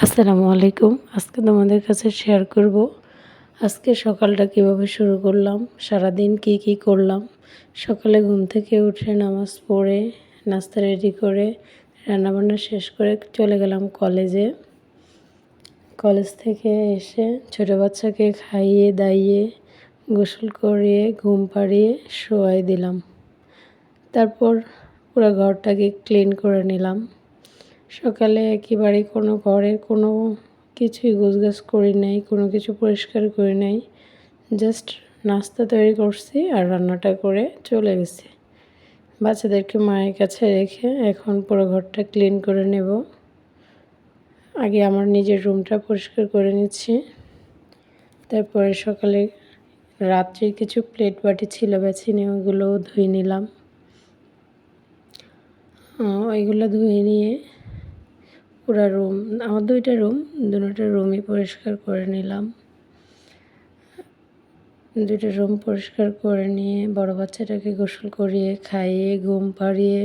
আসসালামু আলাইকুম। আজকে তোমাদের কাছে শেয়ার করব আজকে সকালটা কিভাবে শুরু করলাম, সারাদিন কি করলাম। সকালে ঘুম থেকে উঠে নামাজ পড়ে নাস্তা রেডি করে রান্নাবান্না শেষ করে চলে গেলাম কলেজে। কলেজ থেকে এসে ছোটো বাচ্চাকে খাইয়ে দাইয়ে গোসল করিয়ে ঘুম পাড়িয়ে শোয়াই দিলাম। তারপর পুরো ঘরটাকে ক্লিন করে নিলাম। সকালে একেবারে ঘরের কোনো কিছুই গোছগাছ করি নাই, কোনো কিছু পরিষ্কার করি নাই। জাস্ট নাস্তা তৈরি করছি আর রান্নাটা করে চলে গেছি। বাচ্চাদেরকে মায়ের কাছে রেখে এখন পুরো ঘরটা ক্লিন করে নেব। আগে আমার নিজের রুমটা পরিষ্কার করে নিচ্ছি। তারপরে সকালে রাত্রির কিছু প্লেট বাটি ছিল বেছে নিয়ে ওইগুলোও ধুয়ে নিলাম। ওইগুলো ধুয়ে নিয়ে পুরো রুম, আমার দুইটা রুমই পরিষ্কার করে নিলাম। দুইটা রুম পরিষ্কার করে নিয়ে বড় বাচ্চাটাকে গোসল করিয়ে খাইয়ে ঘুম পাড়িয়ে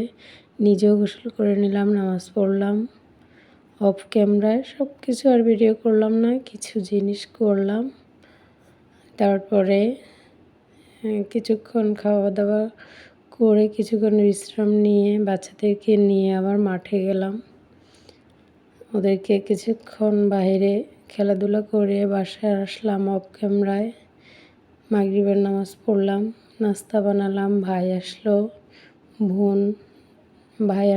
নিজেও গোসল করে নিলাম, নামাজ পড়লাম। অফ ক্যামেরায় সব কিছু আর ভিডিও করলাম না, কিছু জিনিস করলাম। তারপরে কিছুক্ষণ খাওয়া দাওয়া করে কিছুক্ষণ বিশ্রাম নিয়ে বাচ্চাদেরকে নিয়ে আবার মাঠে গেলাম। ওদেরকে কিছুক্ষণ বাইরে খেলাধুলা করে বাসায় আসলাম। অফ ক্যামেরায় মাগরিবের নামাজ পড়লাম, নাস্তা বানালাম। ভাই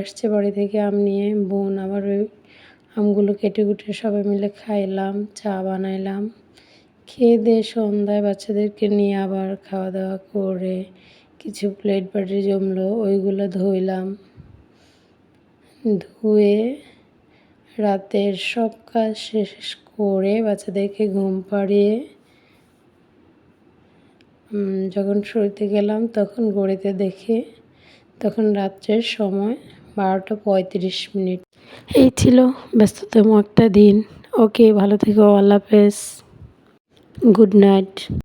আসছে বাড়ি থেকে আম নিয়ে। বোন আবার ওই আমগুলো কেটে কুটে সবাই মিলে খাইলাম, চা বানাইলাম। খেয়ে দিয়ে সন্ধ্যায় বাচ্চাদেরকে নিয়ে আবার খাওয়া দাওয়া করে কিছু প্লেট বাটি জমলো, ওইগুলো ধুইলাম। ধুয়ে রাতের সব কাজ শেষ করে বাচ্চাদেরকে ঘুম পাড়িয়ে যখন শুতে গেলাম তখন ঘড়িতে দেখে তখন রাত্রের সময় 12টা 35 মিনিট। এই ছিল ব্যস্ততম একটা দিন। ওকে, ভালো থেকো, আল্লাহ হাফেজ, গুড নাইট।